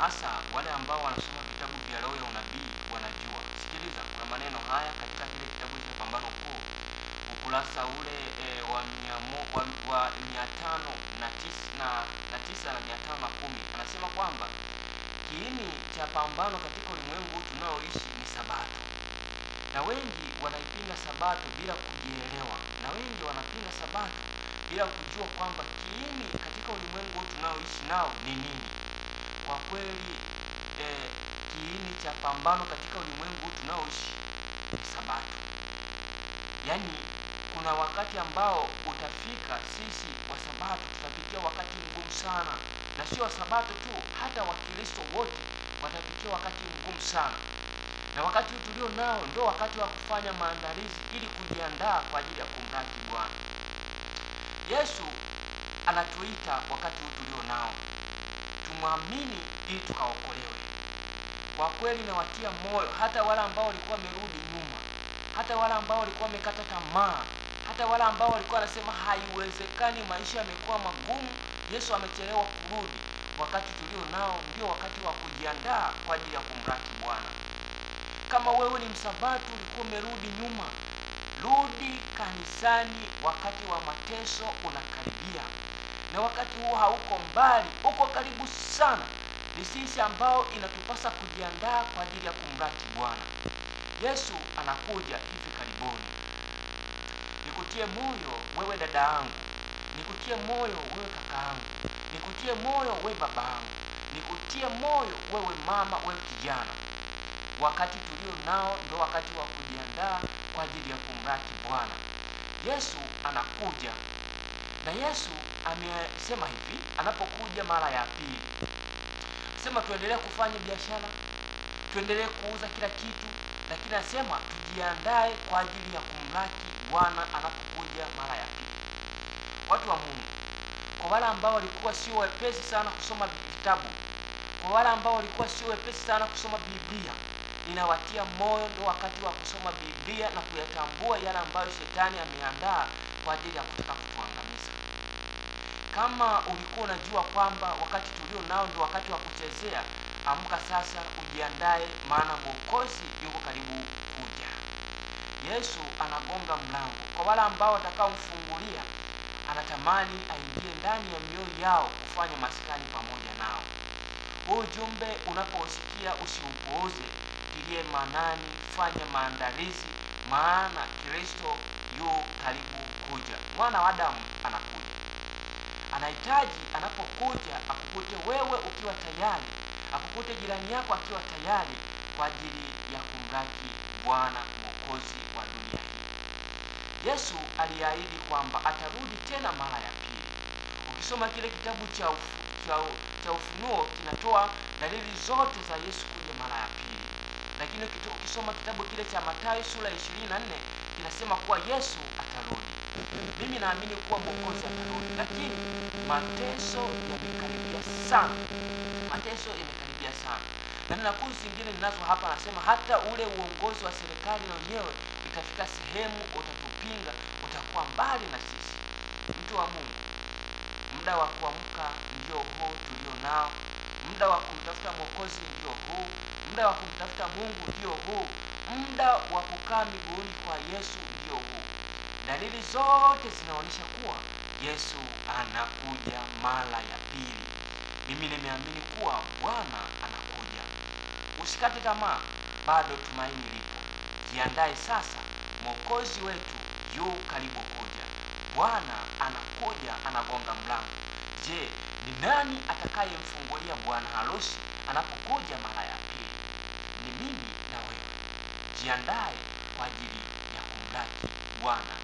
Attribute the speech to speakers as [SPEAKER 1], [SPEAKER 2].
[SPEAKER 1] hasa wale ambao wanasoma vitabu vya roho ya unabii wanajua. Sikiliza, kuna maneno haya katika kile kitabu cha Pambano Kuu, ukurasa ule wa 509 na 510. Anasema kwamba kiini cha pambano katika ulimwengu tunaoishi ni Sabato, na wengi wanaipinga Sabato bila kujielewa, na wengi wanapinga Sabato bila kujua kwamba kiini katika ulimwengu tunaoishi nao ni nini. Kwa kweli kiini cha pambano katika ulimwengu tunaoishi ni Sabato. Yaani kuna wakati ambao utafika, sisi wa Sabato tutapitia wakati mgumu sana, na sio Sabato tu, hata Wakristo wote watapitia wakati mgumu sana. Na wakati huu tulio nao ndio wakati wa kufanya maandalizi ili kujiandaa kwa ajili ya kumlaki Bwana. Yesu anatuita wakati huu tulio nao tumwamini ili tukaokolewe. Kwa kweli nawatia moyo hata wale ambao walikuwa wamerudi nyuma, hata wale ambao walikuwa wamekata tamaa, hata wale ambao walikuwa wanasema haiwezekani, maisha yamekuwa magumu, Yesu amechelewa kurudi. Wakati tulio nao ndio wakati wa kujiandaa kwa ajili ya kumlaki Bwana. Kama wewe ni msabato, ulikuwa umerudi nyuma, rudi kanisani. Wakati wa mateso unakaribia, na wakati huu hauko mbali, uko karibu sana. Ni sisi ambao inatupasa kujiandaa kwa ajili ya kumlaki Bwana. Yesu anakuja hivi karibuni. Nikutie moyo wewe dada yangu, nikutie moyo wewe kaka yangu, nikutie moyo wewe baba yangu, nikutie moyo wewe mama, wewe kijana. Wakati tulio nao ndio wakati wa kujiandaa kwa ajili ya kumlaki Bwana. Yesu anakuja, na Yesu amesema hivi anapokuja mara ya pili. Sema tuendelee kufanya biashara, tuendelee kuuza kila kitu, lakini anasema tujiandae kwa ajili ya kumlaki Bwana anapokuja mara ya pili. Watu wa Mungu, kwa wale ambao walikuwa sio wepesi sana kusoma vitabu, kwa wale ambao walikuwa sio wepesi sana kusoma Biblia, ninawatia moyo, ndio wakati wa kusoma Biblia na kuyatambua yale ambayo shetani ameandaa kwa ajili ya kutaka kutuangamiza. Kama ulikuwa unajua kwamba wakati tulio nao ndio wakati wa kuchezea, amka sasa ujiandae, maana Mwokozi yuko karibu kuja. Yesu anagonga mlango. Kwa wale ambao watakaomfungulia, anatamani aingie ndani ya mioyo yao kufanya maskani pamoja nao. Ujumbe unapousikia usiupuuze, tilie maanani, fanya maandalizi, maana Kristo yu karibu kuja. Mwana wa Adamu anakuja. Anahitaji anapokuja akukute wewe ukiwa tayari, akukute jirani yako akiwa tayari kwa ajili ya kumlaki Bwana Mwokozi wa dunia hii. Yesu aliahidi kwamba atarudi tena mara ya pili. Ukisoma kile kitabu cha Ufunuo kinatoa dalili zote za Yesu kuja mara ya pili. Lakini ukisoma kitabu kile cha Mathayo sura 24 kinasema kuwa Yesu atarudi. Mimi naamini kuwa Mwokozi atarudi, lakini mateso yamekaribia sana. Mateso yamekaribia sana. Na ninakuzi zingine ninazo hapa, nasema hata ule uongozi wa serikali na wenyewe itafika sehemu utatupinga, utakuwa mbali na sisi. Mtu wa Mungu, muda wa kuamka ndio huu tulio nao. Muda wa kumtafuta Mwokozi ndio huu. Muda wa kumtafuta Mungu ndio huu. Muda wa kukaa miguuni kwa Yesu ndio huu. Dalili zote zinaonyesha kuwa Yesu anakuja mara ya pili. Mimi nimeamini kuwa Bwana anakuja. Usikate tamaa, bado tumaini lipo. Jiandae sasa, Mwokozi wetu yu karibu kuja. Bwana anakuja, anagonga mlango. Je, ni nani atakayemfungulia bwana harusi anapokuja mara ya pili? Ni mimi na wewe. Jiandae kwa ajili ya kumlaki Bwana.